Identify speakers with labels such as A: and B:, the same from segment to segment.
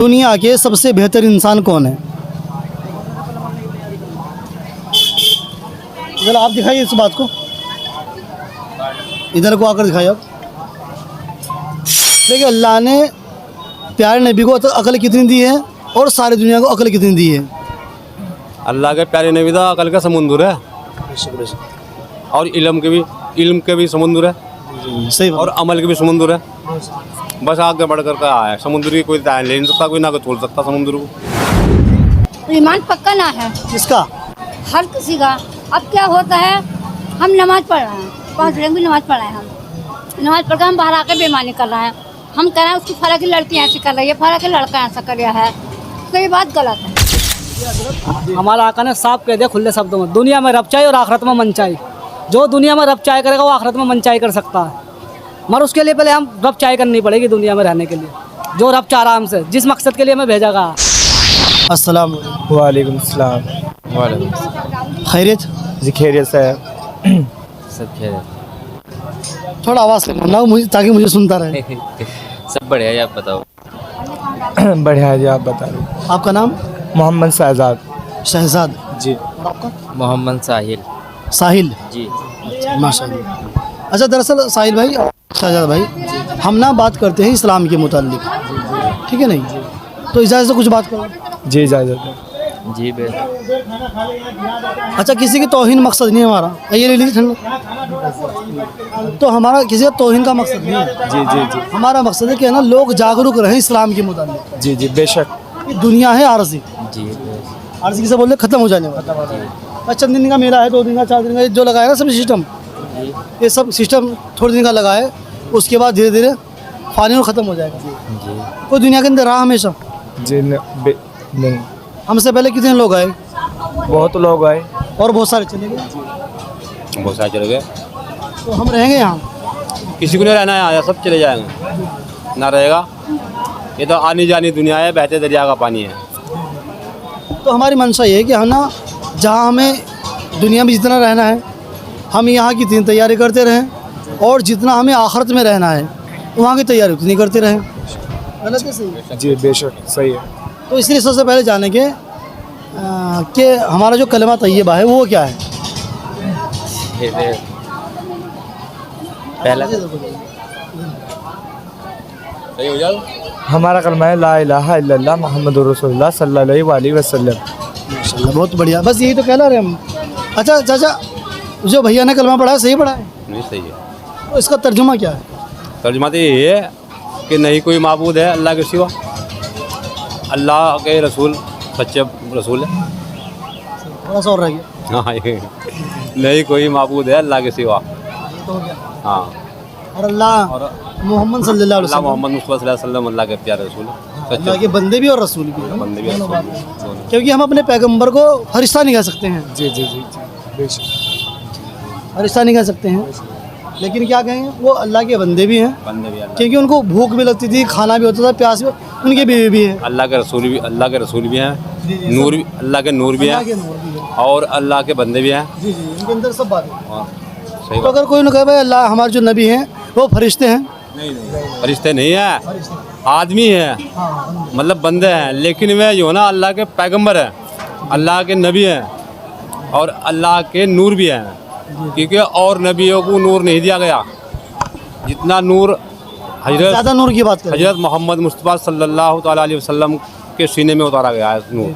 A: दुनिया के सबसे बेहतर इंसान कौन है? जरा आप दिखाइए इस बात को, इधर को आकर दिखाइए आप। देखिए अल्लाह ने प्यारे नबी को अकल कितनी दी है और सारी दुनिया को अकल कितनी दी है?
B: अल्लाह के प्यारे नबी का अकल का समुंदर है और इल्म के भी समुंदर है,
A: सही
B: और अमल के भी समुंदर है। बस आगे बढ़कर का आया समुद्र की कोई दायन ले नहीं सकता, कोई ना कोई छोड़ सकता समुद्र को।
C: ईमान पक्का ना है
A: किसका?
C: हर किसी का। अब क्या होता है, हम नमाज पढ़ रहे हैं, 5 घंटे भी नमाज पढ़ रहे हैं, हम नमाज पढ़कर हम बाहर आकर बेईमानी कर रहे हैं। हम कह रहे हैं उसकी फला की लड़की ऐसे कर रही है, फला के लड़का ऐसा कर रहा है, तो ये बात गलत है।
D: हमारा आका ने साफ कह दिया खुले शब्दों में, दुनिया में रब चाहे और आखिरत में मनचाही। जो दुनिया में रब चाहे करेगा वो आखिरत में मनचाही कर सकता है, मगर उसके लिए पहले हम रब चाहे करनी पड़ेगी दुनिया में रहने के लिए। जो रब चाह रहा हमसे, जिस मकसद के लिए हमें भेजा गया।
A: अस्सलाम
E: वालेकुम सलाम।
A: खैरियत?
E: जी खैरियत से है।
F: सब खैरियत।
A: थोड़ा आवाज़ से बोलना मुझे, ताकि मुझे सुनता रहे।
F: सब बढ़िया है, आप बताओ।
E: बढ़िया है जी, आप बता रहे।
A: आपका नाम?
E: मोहम्मद शहजाद।
A: शहजाद
E: जी।
A: और आपका?
F: मोहम्मद साहिल
A: साहिल।
F: जी।
A: माशाल्लाह। अच्छा, दरअसल साहिल भाई, शहजाद भाई, हम ना बात करते हैं इस्लाम के मुताल्लिक, ठीक है नहीं? तो इजाज़त से कुछ बात करो।
E: जी इजाज़त है।
F: जी बे।
A: अच्छा, किसी की तौहीन मकसद नहीं है हमारा, ये ले लीजिए ठंडा। तो हमारा किसी का तौहीन का मकसद नहीं है।
E: जी जी जी
A: हमारा मकसद है कि है ना लोग जागरूक रहें इस्लाम के मुताल्लिक।
E: जी जी बेशक।
A: ये दुनिया है आरज़ी,
F: जी बे।
A: आरज़ी किसे बोलते, ख़त्म हो जाने वाला। चंद दिन का मेला है, 2 दिन का, 4 दिन का, जो लगाया ना सब सिस्टम, ये सब सिस्टम थोड़े दिन का लगा है, उसके बाद धीरे धीरे फानी और ख़त्म हो जाएगा।
F: जी।
A: कोई दुनिया के अंदर रहा हमेशा?
E: जी नहीं,
A: हमसे पहले कितने लोग आए?
E: बहुत लोग आए
A: और बहुत सारे चले गए,
B: बहुत सारे चले गए।
A: तो हम रहेंगे यहाँ?
B: किसी को नहीं रहना है, आया सब चले जाएंगे, ना रहेगा। ये तो आनी जानी दुनिया है, बहते दरिया का पानी है।
A: तो हमारी मंशा ये है कि हम ना जहाँ हमें दुनिया में जितना रहना है हम यहाँ की इतनी तैयारी करते रहें, और जितना हमें आखिरत में रहना है वहाँ की तैयारी उतनी करते रहें। गलत है? सही है? जी
E: बेशक सही है।
A: तो इसलिए सबसे पहले जाने के कि हमारा जो कलमा तैयबा है वो क्या है?
F: पहला
B: सही हो जाओ।
E: हमारा कलमा है ला इलाहा इल्लल्लाह मुहम्मदुर रसूलुल्लाह सल्लल्लाहु अलैहि वसल्लम।
A: माशाल्लाह, बहुत बढ़िया। बस यही तो कहला रहे हम। अच्छा चाचा, जो भैया ने कलमा पढ़ा है सही पढ़ा है?
B: नहीं सही है।
A: तो इसका तर्जुमा क्या है?
B: तर्जुमा तो ये है कि नहीं कोई माबूद है अल्लाह के सिवा, अल्लाह के रसूल सच्चे रसूल है।
A: थोड़ा सा और रह गया।
B: हाँ, ये नहीं कोई माबूद है अल्लाह के सिवा।
A: ये तो हो गया।
B: हाँ,
A: और अल्लाह मोहम्मद सल्लल्लाहु अलैहि
B: अल्लाह
A: वसल्लम,
B: मोहम्मद मुस्तफा सल्लल्लाहु अलैहि वसल्लम अल्लाह के प्यारे रसूल है,
A: अल्लाह
B: सच्चे
A: के बंदे भी और रसूल भी।
B: बंदे भी हैं, रसूल भी हैं, दोनों।
A: क्योंकि हम अपने पैगंबर को फरिश्ता नहीं कह सकते हैं,
E: जी जी जी बेशक।
A: फरिश्ता नहीं कह सकते हैं, लेकिन क्या कहेंगे, वो अल्लाह के बंदे भी हैं,
B: बंदे भी अल्लाह,
A: क्योंकि उनको भूख भी लगती थी, खाना भी होता था, प्यास भी, उनके बीवी भी हैं,
B: अल्लाह के रसूल भी, अल्लाह के रसूल भी हैं, नूर भी, अल्लाह के नूर भी
A: अल्लाह के
B: हैं,
A: नूर भी हैं।
B: और अल्लाह के बंदे भी हैं।
A: जी जी, उनके अंदर सब बात है।
B: और सही
A: तो
B: बात।
A: अगर कोई न कहे भाई अल्लाह हमारे जो नबी हैं वो फरिश्ते हैं,
B: फरिश्ते नहीं है, आदमी है, मतलब बंदे हैं, लेकिन वे जो है ना अल्लाह के पैगंबर हैं, अल्लाह के नबी हैं, और अल्लाह के नूर भी हैं। क्योंकि और नबियों को नूर नहीं दिया गया जितना नूर
A: ज़्यादा नूर की बात करें।
B: हजरत मोहम्मद मुस्तफ़ा सल्लल्लाहु ताला अलैहि वसल्लम के सीने में उतारा गया है नूर।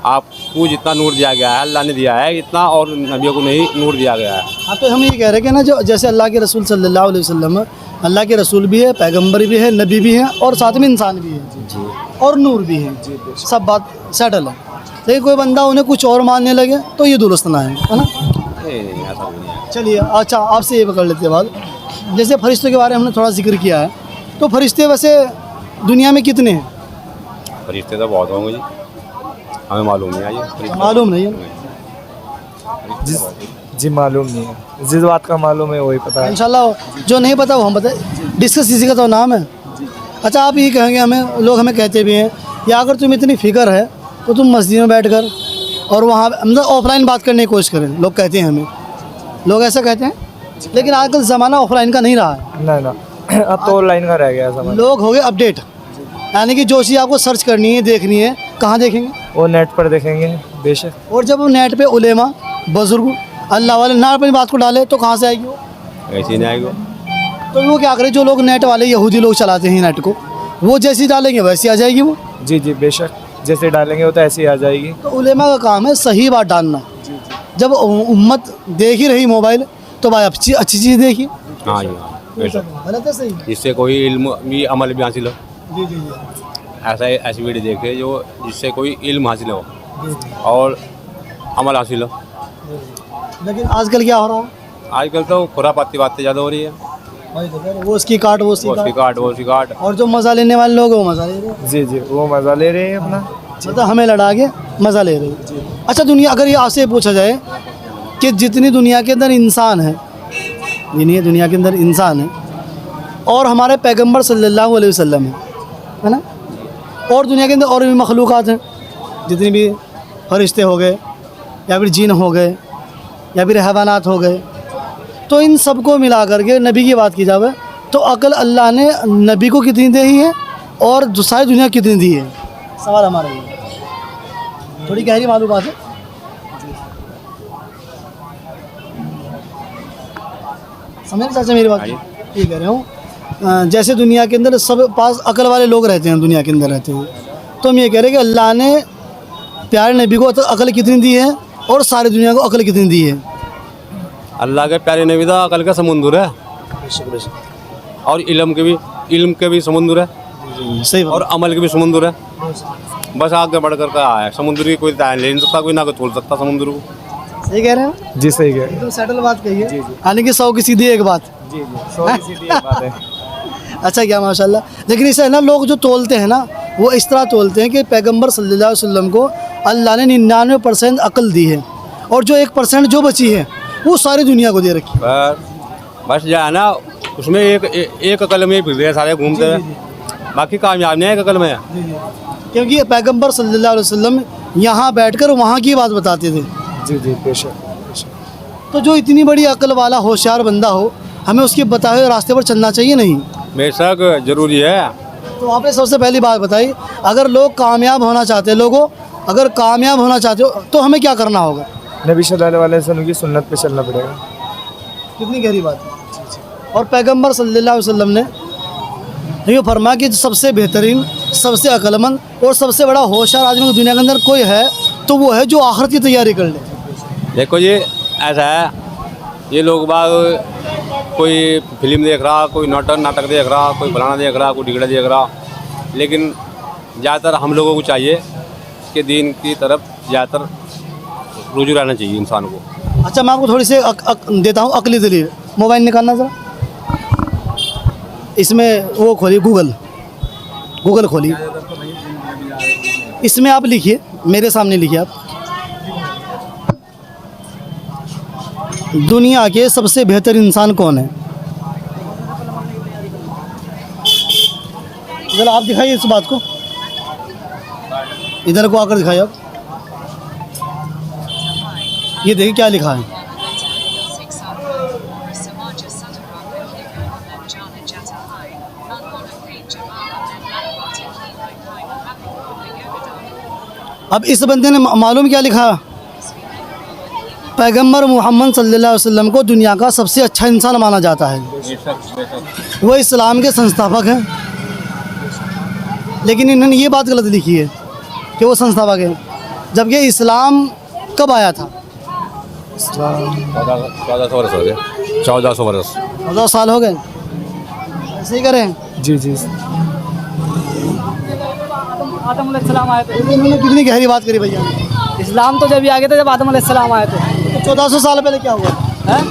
B: आपको जितना नूर दिया गया है अल्लाह ने दिया है, इतना और नबियों को नहीं नूर दिया गया है।
A: हाँ, तो हम ये कह रहे हैं कि ना, जो जैसे अल्लाह के रसूल सल्लल्लाहु अलैहि वसल्लम अल्लाह के रसूल भी है, पैगंबर भी है, नबी भी हैं, और साथ में इंसान भी है और नूर भी है, सब बात सेटल है। लेकिन कोई बंदा उन्हें कुछ और मानने लगे तो ये दुरुस्त ना है ना?
B: नहीं, ऐसा नहीं है।
A: चलिए, अच्छा आपसे ये पकड़ लेते हैं बात। जैसे फरिश्तों के बारे में हमने थोड़ा जिक्र किया है, तो फरिश्ते वैसे दुनिया में कितने हैं?
B: फरिश्ते तो बहुत होंगे जी, हमें मालूम नहीं है ये।
A: मालूम नहीं है।
E: जी मालूम नहीं है, जिस बात का मालूम है वही पता है।
A: इंशाल्लाह जो नहीं पता वो हम बताए, डिस्कस इसी का तो नाम है। अच्छा, आप ये कहेंगे, हमें लोग हमें कहते भी हैं, या अगर तुम इतनी फ़िक्र है तो तुम मस्जिद में बैठ कर और वहाँ मतलब ऑफलाइन बात करने की कोशिश करें, लोग कहते हैं हमें, लोग ऐसा कहते हैं। लेकिन आजकल ज़माना ऑफलाइन का नहीं रहा है,
E: ना ना अब तो ऑनलाइन का रह गया समय।
A: लोग हो गए अपडेट, यानी कि जो चीज़ आपको सर्च करनी है, देखनी है, कहाँ देखेंगे?
E: वो नेट पर देखेंगे बेशक।
A: और जब वो नेट पे उलेमा, बुजुर्ग, अल्लाह वाले ना अपनी बात को डाले तो कहाँ से आएगी वो?
B: ऐसे ही नहीं आएगा।
A: तो वो क्या करें, जो लोग नेट वाले यहूदी लोग चलाते हैं नेट को, वो जैसी डालेंगे वैसी आ जाएगी वो।
E: जी जी बेशक, जैसे डालेंगे वो तो ऐसे ही आ जाएगी।
A: तो उलेमा का काम है सही बात डालना। जब उम्मत देख ही रही मोबाइल, तो भाई अच्छी अच्छी चीज़ देखिए।
B: हाँ जी, हाँ बेशक,
A: गलत है सही?
B: जिससे कोई इल्म भी अमल भी हासिल हो।
A: जी जी
B: ऐसा ऐसी वीडियो देखे जो जिससे कोई इल्म हासिल हो और अमल हासिल हो।
A: लेकिन आजकल क्या हो रहा है?
B: आजकल तो खुरापाती बातें ज़्यादा हो रही है।
A: वो उसकी काट, वो उसकी
B: वो उसकी
A: काट,
B: काट, वो उसकी काट।
A: और जो मज़ा लेने वाले लोग हैं वो मज़ा ले रहे हैं।
E: जी जी, वो मज़ा ले रहे हैं अपना।
A: मतलब हमें लड़ा के मज़ा ले रहे हैं। अच्छा, दुनिया अगर ये आपसे पूछा जाए कि जितनी दुनिया के अंदर इंसान है, जितनी दुनिया के अंदर इंसान है और हमारे पैगंबर सल्लल्लाहु अलैहि वसल्लम है ना, और दुनिया के अंदर और भी मखलूक़ात हैं, जितनी भी फरिश्ते हो गए या फिर जिन हो गए या फिर हैवानात हो गए, तो इन सबको मिला करके नबी की बात की जाए तो अकल अल्लाह ने नबी को कितनी दी है और सारी दुनिया कितनी दी है? सवाल हमारा ये है। थोड़ी गहरी मालूमात है। समझ चाचा मेरी बात? ये कह रहा हूँ, जैसे दुनिया के अंदर सब पास अकल वाले लोग रहते हैं, दुनिया के अंदर रहते हैं, तो हम ये कह रहे हैं कि अल्लाह ने प्यारे नबी को अकल कितनी दी है और सारी दुनिया को अकल कितनी दी है?
B: अल्लाह के प्यारे नबी दा अकल का समुंदर है और इल्म के भी समुंदर है
A: सही बात।
B: और अमल के भी समुंदर है। बस आगे बढ़कर का है समुद्र की कोई तान ले नहीं सकता, कोई ना कोई तोड़ सकता समुद्र को।
A: सही कह रहे हैं?
E: जी सही है।
A: एकदम सेटल बात कही है, यानी कि 100 की सीधी एक बात।
E: जी जी, सॉरी सीधी बात है।
A: अच्छा क्या माशाल्लाह। लेकिन इसे है ना, लोग जो तोलते हैं ना, वो इस तरह तोलते हैं कि पैगंबर सल्लल्लाहु अलैहि वसल्लम को अल्लाह ने 99% अकल दी है और जो 1% जो बची है वो सारी दुनिया को दे रखी है।
B: बस जो है ना, उसमें एक अकल में फिर रहे सारे घूमते हैं, बाकी कामयाब नहीं है एक अकल में।
A: क्योंकि पैगंबर सल्लल्लाहु अलैहि वसल्लम यहाँ बैठकर वहाँ की बात बताते थे।
E: जी जी बेशक।
A: तो जो इतनी बड़ी अकल वाला होशियार बंदा हो, हमें उसके बताए हुए रास्ते पर चलना चाहिए नहीं?
B: बेशक जरूरी है।
A: तो आपने सबसे पहली बात बताई, अगर लोग कामयाब होना चाहते हैं, अगर कामयाब होना चाहते हो तो हमें क्या करना होगा?
E: नबी सल्लल्लाहु अलैहि वसल्लम की सुन्नत पे चलना पड़ेगा।
A: कितनी गहरी बात है। और पैगंबर सल्लल्लाहु अलैहि वसल्लम ने ये फरमाया कि सबसे बेहतरीन, सबसे अक्लमंद और सबसे बड़ा होशियार आदमी दुनिया के अंदर कोई है तो वो है जो आखिरत की तैयारी कर ले।
B: देखो ये ऐसा है, ये लोग बाग कोई फिल्म देख रहा, कोई नाटक देख रहा, कोई फलाना देख रहा, कोई ढिगड़ा देख रहा, लेकिन ज़्यादातर हम लोगों को चाहिए कि दीन की तरफ ज़्यादातर रुजू रहना चाहिए इंसान को।
A: अच्छा, मैं आपको थोड़ी सी देता हूँ अकली दलील। मोबाइल निकालना ज़रा, इसमें वो खोलिए, गूगल खोलिए, इसमें आप लिखिए, मेरे सामने लिखिए आप, दुनिया के सबसे बेहतर इंसान कौन है? इधर आप दिखाइए इस बात को, इधर को आकर दिखाइए आप। ये देखिए क्या लिखा है। अब इस बंदे ने मालूम क्या लिखा? पैगंबर मोहम्मद सल्लल्लाहु अलैहि वसल्लम को दुनिया का सबसे अच्छा इंसान माना जाता है। वो इस्लाम के संस्थापक हैं, लेकिन इन्होंने ये बात गलत लिखी है कि वो संस्थापक हैं, जबकि इस्लाम कब आया था?
B: 1400 वर्ष हो गए। 1400 वर्ष,
A: 14 साल हो गए। ऐसे ही करें।
E: जी जी।
D: आदम अलैहिस्सलाम आए थे।
A: इन्होंने कितनी गहरी बात करी भैया।
D: इस्लाम तो जब ही आ गया था जब आदम अलैहिस्सलाम आए थे।
A: 1400 साल पहले क्या हुआ?
D: हैं?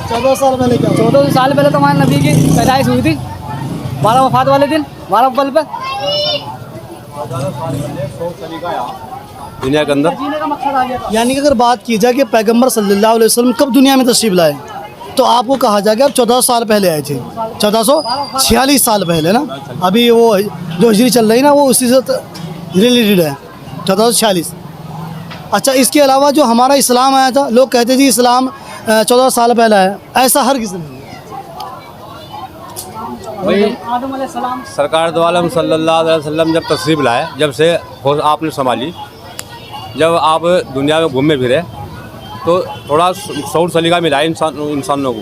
A: 14 साल पहले क्या हुआ?
D: 14 साल पहले तो हमारे नबी की पैदाइश हुई थी, 12 वफात वाले दिन, 12 बल पे।
B: दुनिया के अंदर
A: यानी कि अगर बात की जाए कि पैगंबर सल्लल्लाहु अलैहि वसल्लम कब दुनिया में तशरीफ लाए, तो आपको कहा जाएगा अब 14 साल पहले आए थे। 1446 साल पहले ना, अभी वो जो हिजरी चल रही ना वो उसी से रिलेटेड है, 1446। अच्छा, इसके अलावा जो हमारा इस्लाम आया था, लोग कहते थे इस्लाम 14 साल पहले आया, ऐसा हर किसी ने।
B: भाई
D: आदम अलैहिस्सलाम
B: सरकार दो आलम सल्लल्लाहु अलैहि वसल्लम जब तशरीफ़ लाए, जब से होश आपने संभाली, जब आप दुनिया में घूमे फिरे तो थोड़ा शऊर सलीका मिला है इंसानों को,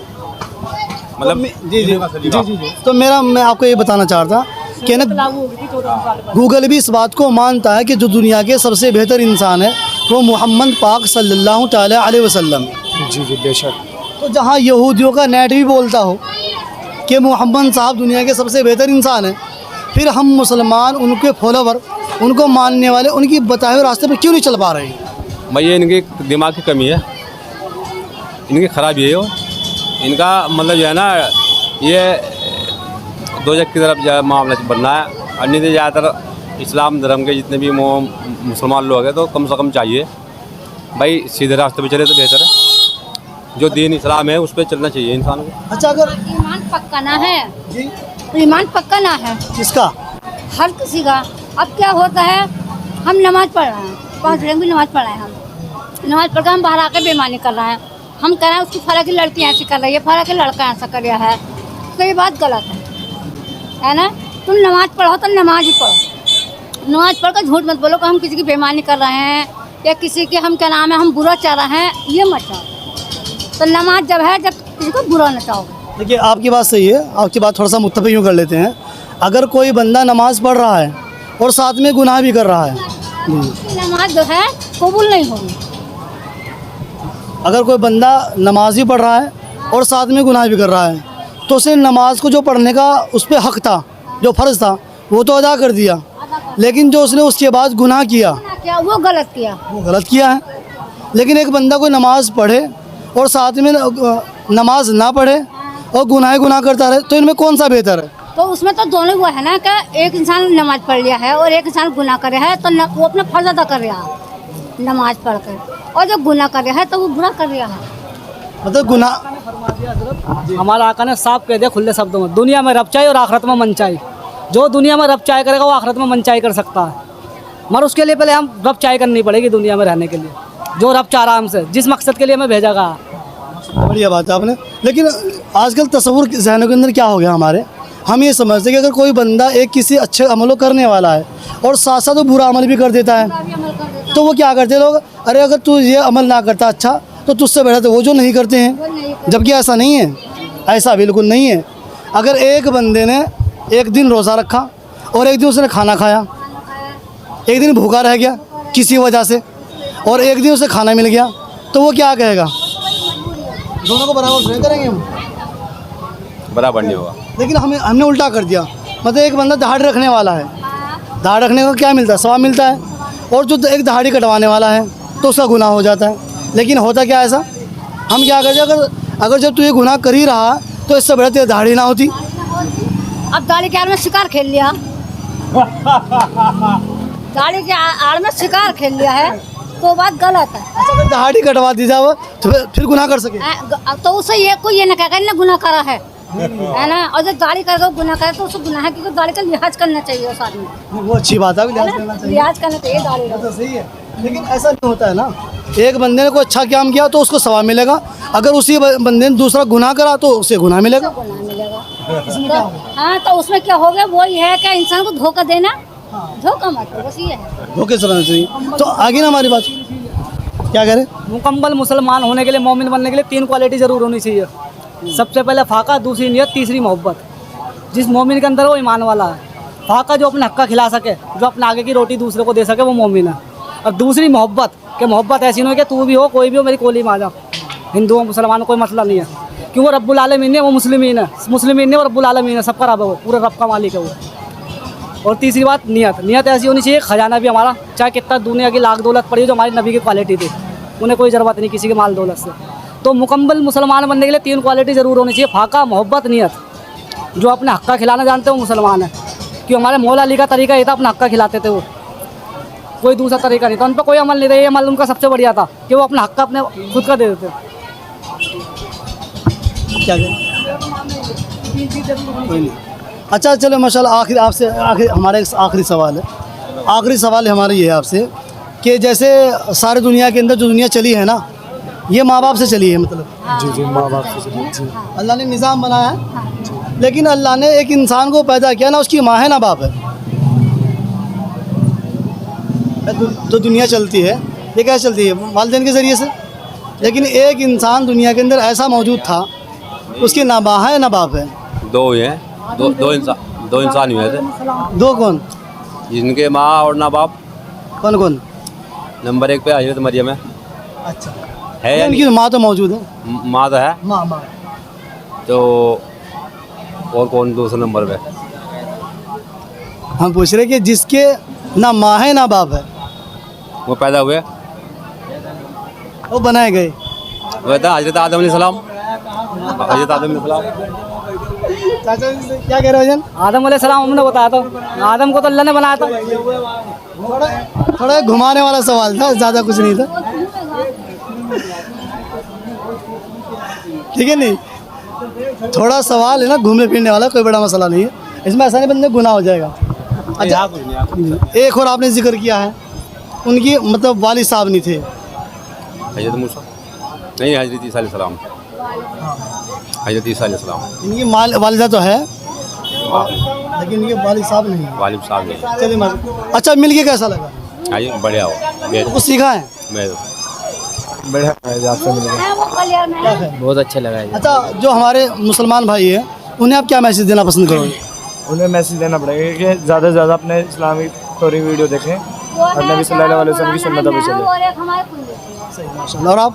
B: मतलब
A: जी जी जी जी जी। तो मैं आपको ये बताना चाह रहा था कि ना
D: लागू होगी थी 14 साल पहले।
A: गूगल भी इस बात को मानता है कि जो दुनिया के सबसे बेहतर इंसान है वो मोहम्मद पाक सल्लल्लाहु ताला अलैहि वसल्लम है।
E: जी जी बेशक।
A: तो जहाँ यहूदियों का नेट भी बोलता हो कि मोहम्मद साहब दुनिया के सबसे बेहतर इंसान हैं, फिर हम मुसलमान उनके फॉलोवर, उनको मानने वाले, उनकी बताए हुए रास्ते पर क्यों नहीं चल पा रहे हैं?
B: भाई ये इनकी दिमाग की कमी है, इनकी खराबी है। इनका मतलब जो है ना, ये दो जग की तरफ जो मामला बनना है, और नहीं तो ज़्यादातर इस्लाम धर्म के जितने भी मुसलमान लोग हैं तो कम से कम चाहिए भाई सीधे रास्ते पे चले तो बेहतर है। जो दीन इस्लाम है उस पर चलना चाहिए इंसान को।
A: अच्छा, अगर
C: ईमान पक्का ना है,
A: जी
C: ईमान पक्का ना है
A: किसका?
C: हर किसी का। अब क्या होता है, हम नमाज पढ़ रहे हैं, 5 टाइम की नमाज पढ़ रहे हैं, हम नमाज पढ़ कर हम बाहर आके बेईमानी कर रहे हैं। हम कह रहे हैं उसकी फला की लड़की ऐसी कर रही है, फला के लड़का ऐसा कर रहा है, तो ये बात गलत है ना। तुम नमाज पढ़ो तो नमाज ही पढ़ो, नमाज पढ़ कर झूठ मत बोलो कि हम किसी की बेईमानी कर रहे हैं या किसी के हम क्या नाम है हम बुरा चाह रहे हैं, ये मत चाहो। तो नमाज जब है, जब किसी को बुरा न चाहोगे।
A: देखिए, आपकी बात सही है, आपकी बात थोड़ा सा मुत्तफ़िक यूँ कर लेते हैं। अगर कोई बंदा नमाज़ पढ़ रहा है और साथ में गुनाह भी कर रहा है,
C: नमाज जो है कबूल नहीं होगी।
A: अगर कोई बंदा नमाज भी पढ़ रहा है और साथ में गुनाह भी कर रहा है, तो उसे नमाज को जो पढ़ने का उस पर हक़ था, जो फ़र्ज़ था, वो तो अदा कर दिया, लेकिन जो उसने उसके बाद गुनाह किया
C: क्या वो गलत किया,
A: वो गलत किया है। लेकिन एक बंदा कोई नमाज़ पढ़े और साथ में नमाज ना पढ़े और गुनाह करता रहे, तो इनमें कौन सा बेहतर है?
C: तो उसमें तो दोनों वो है ना कि एक इंसान नमाज पढ़ लिया है और एक इंसान गुनाह कर रहा है, तो वो अपना फर्ज अदा कर रहा है नमाज पढ़ कर, और जो गुनाह कर रहा है तो वो बुरा कर रहा है।
A: मतलब गुनाह,
D: हमारा आका ने साफ कह दिया खुले शब्दों में, दुनिया में रब चाहे और आखिरत में मन चाहे। जो दुनिया में रब चाहे करेगा वो आखिरत में मन चाहे कर सकता है, मगर उसके लिए पहले हम रब चाहे करनी पड़ेगी दुनिया में रहने के लिए, जो रब चाह रहा हमसे, जिस मकसद के लिए हमें भेजा गया।
A: बढ़िया बात है आपने। लेकिन आजकल तस्वुर जहनों के अंदर क्या हो गया हमारे, हम ये समझते हैं कि अगर कोई बंदा एक किसी अच्छे अमलों करने वाला है और साथ साथ वो बुरा अमल भी कर देता है, तो वो क्या करते हैं लोग, अरे अगर तू ये अमल ना करता अच्छा तो तुझसे बेहतर तो वो जो नहीं करते हैं, जबकि ऐसा नहीं है, ऐसा बिल्कुल नहीं है। अगर एक बंदे ने एक दिन रोज़ा रखा और एक दिन उसने खाना खाया, एक दिन भूखा रह गया किसी वजह से और एक दिन उसे खाना मिल गया, तो वो क्या कहेगा? दोनों को बराबर नहीं करेंगे हम,
B: बराबर नहीं होगा।
A: लेकिन हमने उल्टा कर दिया। मतलब एक बंदा दहाड़ी रखने वाला है, दहाड़ी रखने का क्या मिलता है? सवाब मिलता है, और जो एक दहाड़ी कटवाने वाला है तो उसका गुनाह हो जाता है। लेकिन होता क्या ऐसा, हम क्या करते, अगर जब तू ये गुनाह कर ही रहा तो इससे बड़ा तेरी दहाड़ी ना होती।
C: अब दाढ़ी के आड़ में शिकार खेल लिया, दाढ़ी के आड़ में शिकार खेल लिया है तो बात गलत है।
A: अच्छा, अगर दहाड़ी कटवा दी जाए तो फिर गुनाह कर सके,
C: तो उसे ये कोई ये ना कहेगा इन्हें गुनाह करा है ना। और जब दाढ़ी करके गुनाह करे तो उसको गुनाह है, क्योंकि दाढ़ी का लिहाज करना चाहिए उस आदमी,
A: वो अच्छी बात है, लिहाज करना चाहिए,
C: लिहाज करना चाहिए दाढ़ी का।
A: तो सही है। लेकिन ऐसा नहीं होता है ना, एक बंदे ने कोई अच्छा काम किया तो उसको सवाब मिलेगा, अगर उसी बंदे ने दूसरा गुनाह करा तो उसे गुनाह मिलेगा।
C: गुनाह मिलेगा। हाँ, तो उसमें क्या हो गया, वही है कि इंसान को धोखा देना, धोखा मत दो, बस ये है।
A: धोखे से बनना चाहिए। तो आगे ना हमारी बात क्या करें,
D: मुकम्मल मुसलमान होने के लिए, मोमिन बनने के लिए 3 क्वालिटी ज़रूर होनी चाहिए। सबसे पहले फाका, दूसरी नियत, तीसरी मोहब्बत। जिस मोमिन के अंदर वो ईमान वाला है। फाका जो अपने हक़ का खिला सके, जो अपने आगे की रोटी दूसरे को दे सके, वो मोमिन है। और दूसरी मोहब्बत, कि मोहब्बत ऐसी नहीं हो कि तू भी हो कोई भी हो मेरी कोली में आ जा, हिंदू हो मुसलमान कोई मसला नहीं है, क्यों वो रब्बुल आलमीन है, वो मुस्लिमीन है, मुस्लिमीन है वो रब्बुल आलमीन है, सबका रब है, वो पूरे रब का मालिक है वो। और तीसरी बात नियत, नियत ऐसी होनी चाहिए, खजाना भी हमारा चाहे कितना दुनिया की लाख दौलत पड़ी, जो हमारी नबी की क्वालिटी थी, उन्हें कोई ज़रूरत नहीं किसी के माल दौलत से। तो मुकम्मल मुसलमान बनने के लिए 3 क्वालिटी ज़रूर होनी चाहिए, फाका, मोहब्बत, नियत। जो अपने हक़ का खिलाना जानते हो मुसलमान है, क्यों हमारे मौला अली का तरीका ये था, अपना हक़ का खिलाते थे वो, कोई दूसरा तरीका नहीं था, उन पर कोई अमल नहीं था। ये अमल उनका सबसे बढ़िया था कि वो अपना हक़ का अपने खुद का दे देते।
A: क्या करें? अच्छा चलो माशाल्लाह, आखिर हमारा एक आखिरी सवाल है, आखिरी सवाल हमारा ये है आपसे कि जैसे सारी दुनिया के अंदर जो दुनिया चली है ना, ये माँ बाप से चली है, मतलब
E: जी जी माँ बाप से जी।
A: अल्लाह ने निज़ाम बनाया है, लेकिन अल्लाह ने एक इंसान को पैदा किया ना उसकी माँ है ना बाप है। जो दुनिया चलती है ये कैसे चलती है? वालिदैन के ज़रिए से। लेकिन एक इंसान दुनिया के अंदर ऐसा मौजूद था उसकी ना माँ है ना बाप है।
B: दो हुए हैं, दो इंसान हुए थे।
A: दो कौन?
B: जिनके माँ और ना बाप।
A: कौन कौन?
B: नंबर 1 पे हजरत मरियम है।
A: अच्छा,
B: है या
A: उनकी
B: नहीं?
A: माँ तो मौजूद है।
B: माँ तो है।
A: माँ
B: तो और कौन दूसरे नंबर पे?
A: हम पूछ रहे कि जिसके ना माँ है ना बाप है
B: वो पैदा हुए,
A: वो बनाए गए।
B: वो था हजरत आदम अलैहिस्सलाम। हजरत आदम अलैहिस्सलाम।
A: चाचा जी क्या कह रहे हो जन?
D: आदम अलैहिस्सलाम हमने बताया था, आदम को तो अल्लाह ने बनाया था।
A: थोड़ा घुमाने वाला सवाल था, ज़्यादा कुछ नहीं था। ठीक है नहीं, थोड़ा सवाल है ना घूमने फिरने वाला, कोई बड़ा मसला नहीं है इसमें। ऐसा नहीं बंदे गुनाह हो जाएगा। अच्छा, एक और आपने जिक्र किया है उनकी मतलब वालिद साहब नहीं थे।
B: हजरत मूसा नहीं, हजरत ईसा अलैहिस्सलाम। हजरत ईसा अलैहिस्सलाम।
A: इनकी वालिदा तो है लेकिन इनके वालिद साहब नहीं है।
B: वालिद साहब ने।
A: चलिए अच्छा, मिल के कैसा लगा?
B: आइए बढ़िया हो।
A: कुछ सीखा है?
B: मैं
E: बढ़िया है, आपसे मिल गया।
C: वो कलियर में है।
F: बहुत अच्छा लगा है।
A: अच्छा, जो हमारे मुसलमान भाई हैं उन्हें आप क्या मैसेज देना पसंद करोगे?
E: उन्हें मैसेज देना पड़ेगा कि ज़्यादा से ज़्यादा अपने इस्लामिक स्टोरी वीडियो देखें और नबी सल्लल्लाहु अलैहि वसल्लम की सुन्नतों पे चलें।
C: और एक हमारे कुल
A: और आप?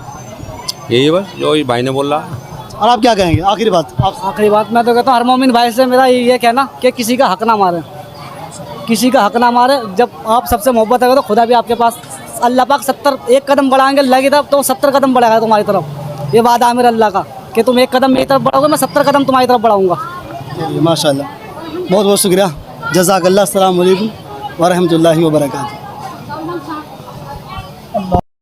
B: यही बस जो ये भाई ने बोला।
A: और आप क्या कहेंगे? आखिरी बात आप।
D: आखिरी बात मैं तो कहता हूँ हर मोमिन भाई से मेरा ये कहना कि किसी का हक ना मारे, किसी का हक ना मारे। जब आप सबसे मोहब्बत है तो खुदा भी आपके पास, अल्लाह पाक 1 कदम बढ़ाएंगे अल्लाह की तरफ तो 70 कदम बढ़ाएगा तुम्हारी तरफ। ये वादा है मेरा अल्लाह का कि तुम 1 कदम मेरी तरफ बढ़ाओगे, मैं 70 कदम तुम्हारी तरफ बढ़ाऊँगा।
A: माशाल्लाह, बहुत बहुत शुक्रिया। जज़ाकल्लाह। अस्सलाम वालेकुम व रहमतुल्लाहि व बरकातहू।